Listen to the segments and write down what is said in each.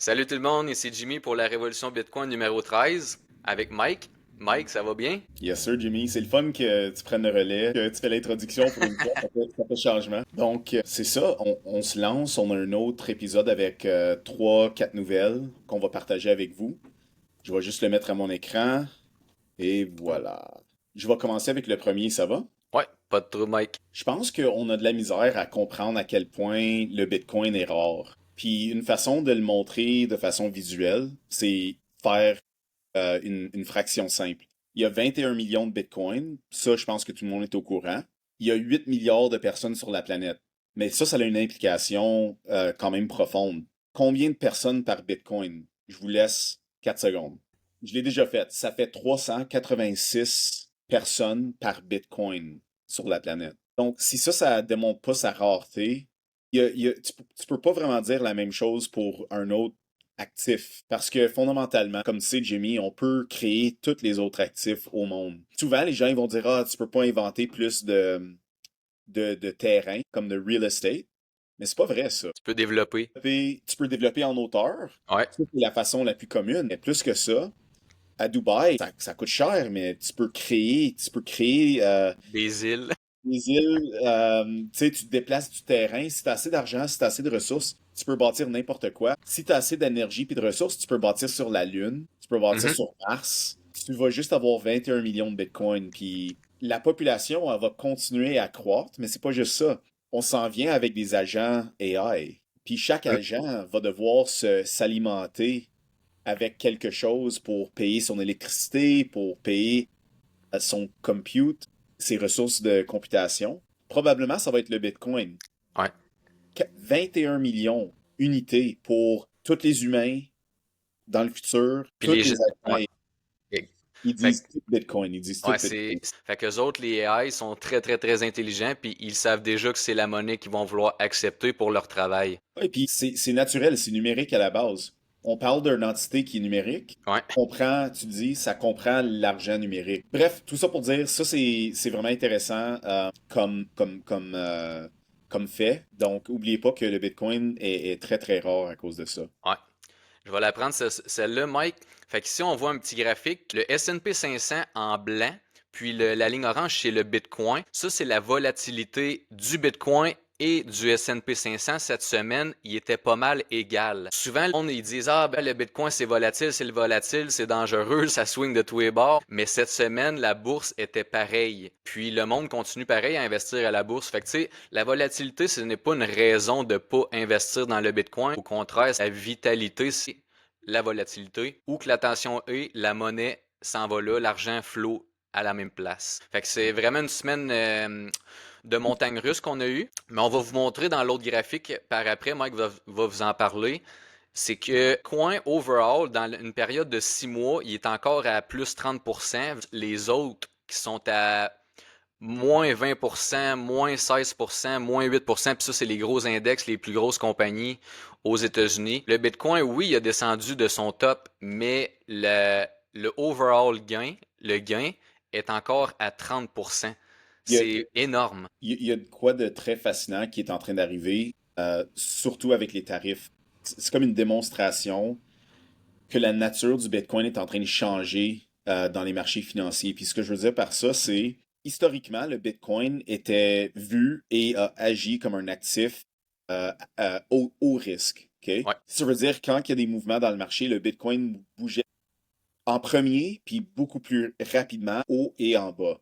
Salut tout le monde, ici Jimmy pour la Révolution Bitcoin numéro 13 avec Mike. Mike, ça va bien? Yes sir, Jimmy. C'est le fun que tu prennes le relais, que tu fais l'introduction pour une fois, ça fait changement. Donc, c'est ça, on se lance, on a un autre épisode avec trois, quatre nouvelles qu'on va partager avec vous. Je vais juste le mettre à mon écran et voilà. Je vais commencer avec le premier, ça va? Ouais, pas de trouble, Mike. Je pense qu'on a de la misère à comprendre à quel point le Bitcoin est rare. Puis une façon de le montrer de façon visuelle, c'est faire une fraction simple. Il y a 21 millions de bitcoins. Ça, je pense que tout le monde est au courant. Il y a 8 milliards de personnes sur la planète. Mais ça a une implication quand même profonde. Combien de personnes par bitcoin? Je vous laisse 4 secondes. Je l'ai déjà fait. Ça fait 386 personnes par bitcoin sur la planète. Donc, si ça démontre pas sa rareté, tu peux pas vraiment dire la même chose pour un autre actif. Parce que fondamentalement, comme tu sais, Jimmy, on peut créer tous les autres actifs au monde. Souvent, les gens ils vont dire, ah, tu peux pas inventer plus de terrain, comme de real estate. Mais c'est pas vrai, ça. Tu peux développer. Tu peux développer en hauteur. Ouais, Ça, c'est la façon la plus commune. Mais plus que ça, à Dubaï, ça coûte cher, mais tu peux créer des îles. les îles, tu sais, tu te déplaces du terrain. Si tu as assez d'argent, si tu as assez de ressources, tu peux bâtir n'importe quoi. Si tu as assez d'énergie et de ressources, tu peux bâtir sur la Lune, tu peux bâtir Mhm. sur Mars. Tu vas juste avoir 21 millions de Bitcoin. Puis la population, elle va continuer à croître, mais c'est pas juste ça. On s'en vient avec des agents AI. Puis chaque agent va devoir s'alimenter avec quelque chose pour payer son électricité, pour payer son compute, ses ressources de computation. Probablement, ça va être le Bitcoin. Ouais. 21 millions unités pour tous les humains dans le futur, Puis tous les les gens. Ouais. êtres. Ok. Ils Fait, disent tout Bitcoin, ils disent tout ouais, Bitcoin. fait qu'eux autres, les AI, sont très, très, très intelligents, puis ils savent déjà que c'est la monnaie qu'ils vont vouloir accepter pour leur travail. Et puis c'est naturel, c'est numérique à la base. On parle d'une entité qui est numérique. Ouais. Comprend, tu dis, ça comprend l'argent numérique. Bref, tout ça pour dire, ça c'est vraiment intéressant comme fait. Donc, oubliez pas que le Bitcoin est très très rare à cause de ça. Ouais. Je vais la prendre celle-là, Mike. Fait qu'ici, on voit un petit graphique. Le S&P 500 en blanc, puis la ligne orange, c'est le Bitcoin. Ça, c'est la volatilité du Bitcoin et du S&P 500 cette semaine. Il était pas mal égal. Souvent, on ils disent, ah ben le Bitcoin, c'est volatile, c'est dangereux, ça swing de tous les bords. Mais cette semaine, la bourse était pareille. Puis le monde continue pareil à investir à la bourse. Fait que tu sais, la volatilité, ce n'est pas une raison de pas investir dans le Bitcoin. Au contraire, la vitalité, c'est la volatilité. Où que la tension est, la monnaie s'en va là, l'argent flot à la même place. Fait que c'est vraiment une semaine de montagne russe qu'on a eu. Mais on va vous montrer dans l'autre graphique par après, Mike va vous en parler. C'est que Coin overall, dans une période de 6 mois, il est encore à plus 30%. Les autres qui sont à moins 20%, moins 16%, moins 8%, puis ça, c'est les gros index, les plus grosses compagnies aux États-Unis. Le Bitcoin, oui, il a descendu de son top, mais le overall gain, le gain, est encore à 30%. Il y a, C'est énorme. il y a de quoi de très fascinant qui est en train d'arriver, surtout avec les tarifs. C'est comme une démonstration que la nature du Bitcoin est en train de changer dans les marchés financiers. Puis ce que je veux dire par ça, c'est historiquement, le Bitcoin était vu et a agi comme un actif haut risque. OK? Ouais. Ça veut dire quand il y a des mouvements dans le marché, le Bitcoin bougeait en premier, puis beaucoup plus rapidement, haut et en bas.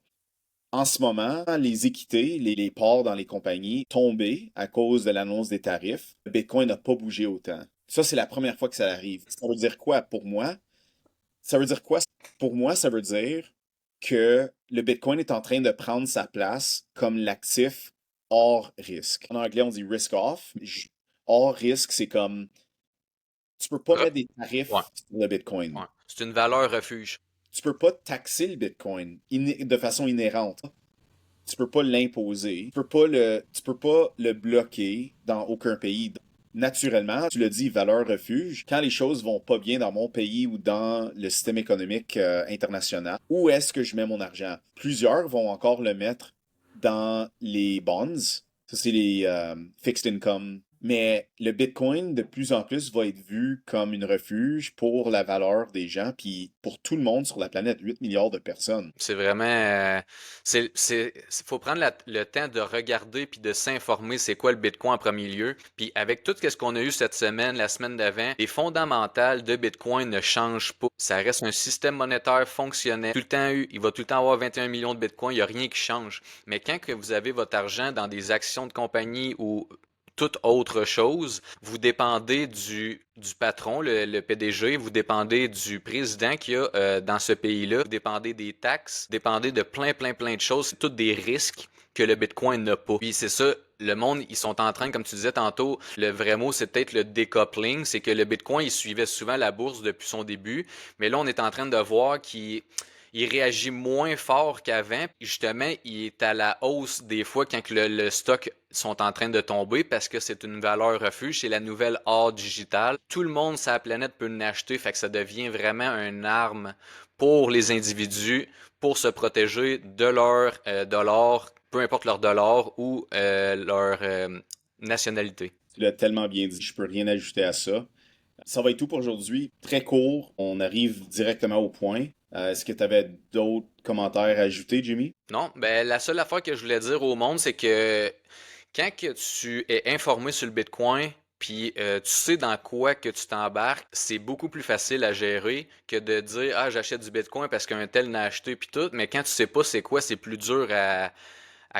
En ce moment, les équités, les parts dans les compagnies tombées à cause de l'annonce des tarifs. Le Bitcoin n'a pas bougé autant. Ça, c'est la première fois que ça arrive. Ça veut dire quoi pour moi? Ça veut dire quoi? Pour moi, ça veut dire que le Bitcoin est en train de prendre sa place comme l'actif hors risque. En anglais, on dit risk off. Hors risque, c'est comme tu peux pas mettre des Ouais. tarifs sur le Bitcoin. Ouais. C'est une valeur refuge. Tu peux pas taxer le Bitcoin de façon inhérente. Tu peux pas l'imposer. Tu peux pas le bloquer dans aucun pays. Naturellement, tu le dis, valeur refuge, quand les choses vont pas bien dans mon pays ou dans le système économique international, où est-ce que je mets mon argent? Plusieurs vont encore le mettre dans les bonds. Ça, c'est les fixed income Mais le Bitcoin, de plus en plus, va être vu comme une refuge pour la valeur des gens, puis pour tout le monde sur la planète, 8 milliards de personnes. C'est vraiment, faut prendre le temps de regarder puis de s'informer c'est quoi le Bitcoin en premier lieu. Puis avec tout ce qu'on a eu cette semaine, la semaine d'avant, les fondamentales de Bitcoin ne changent pas. Ça reste un système monétaire fonctionnel. Tout le temps eu, il va tout le temps avoir 21 millions de Bitcoin, il n'y a rien qui change. Mais quand que vous avez votre argent dans des actions de compagnie ou toute autre chose, vous dépendez du patron, le PDG, vous dépendez du président qu'il y a dans ce pays-là, vous dépendez des taxes, vous dépendez de plein de choses. C'est tous des risques que le Bitcoin n'a pas. Puis c'est ça, le monde, ils sont en train, comme tu disais tantôt, le vrai mot, c'est peut-être le découpling, c'est que le Bitcoin, il suivait souvent la bourse depuis son début, mais là, on est en train de voir qu'il il réagit moins fort qu'avant. Justement, il est à la hausse des fois quand le stock sont en train de tomber parce que c'est une valeur refuge, c'est la nouvelle or digitale. Tout le monde sur la planète peut l'acheter, fait que ça devient vraiment une arme pour les individus pour se protéger de leur dollar, peu importe leur dollar ou leur nationalité. Tu l'as tellement bien dit, je peux rien ajouter à ça. Ça va être tout pour aujourd'hui. Très court, on arrive directement au point. Est-ce que tu avais d'autres commentaires à ajouter, Jimmy? Non, ben la seule affaire que je voulais dire au monde, c'est que quand que tu es informé sur le Bitcoin, puis tu sais dans quoi que tu t'embarques, c'est beaucoup plus facile à gérer que de dire ah j'achète du Bitcoin parce qu'un tel n'a acheté puis tout, mais quand tu sais pas c'est quoi, c'est plus dur à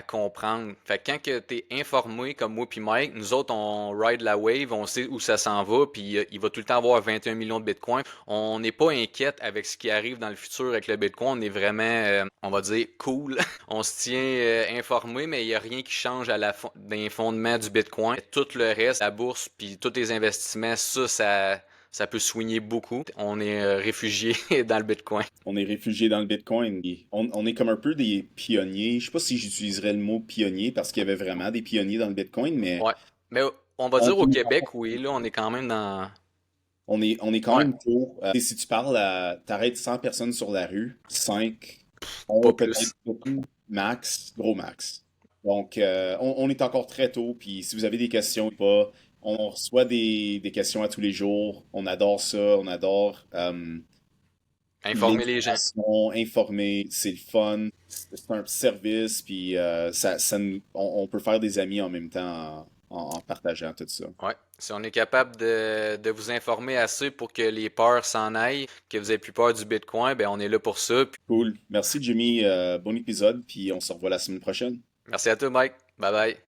comprendre. Fait que quand que t'es informé comme moi puis Mike, nous autres on ride la wave, on sait où ça s'en va, puis il va tout le temps avoir 21 millions de Bitcoin. On n'est pas inquiète avec ce qui arrive dans le futur avec le Bitcoin, on est vraiment, on va dire, cool. On se tient informé, mais il n'y a rien qui change à d'un fondement du Bitcoin. Tout le reste, la bourse, puis tous les investissements, ça peut soigner beaucoup. On est réfugié dans le Bitcoin. On est réfugié dans le Bitcoin. On est comme un peu des pionniers. Je sais pas si j'utiliserais le mot pionnier parce qu'il y avait vraiment des pionniers dans le Bitcoin, mais Ouais. Mais on va on, dire au Québec, oui, là, on est quand même dans. on est quand Ouais, même tôt. Si tu parles t'arrêtes 100 personnes sur la rue, 5 ont pas peut-être plus. beaucoup, max, gros max. Donc, on est encore très tôt. Puis si vous avez des questions, pas, on reçoit des questions à tous les jours. On adore ça. On adore Informer les gens. l'information, informer. C'est le fun. C'est un service. Puis on peut faire des amis en même temps en partageant tout ça. Ouais. Si on est capable de vous informer assez pour que les peurs s'en aillent, que vous ayez plus peur du Bitcoin, ben on est là pour ça. Puis Cool. Merci, Jimmy. Bon épisode. Puis on se revoit la semaine prochaine. merci à toi, Mike. Bye bye.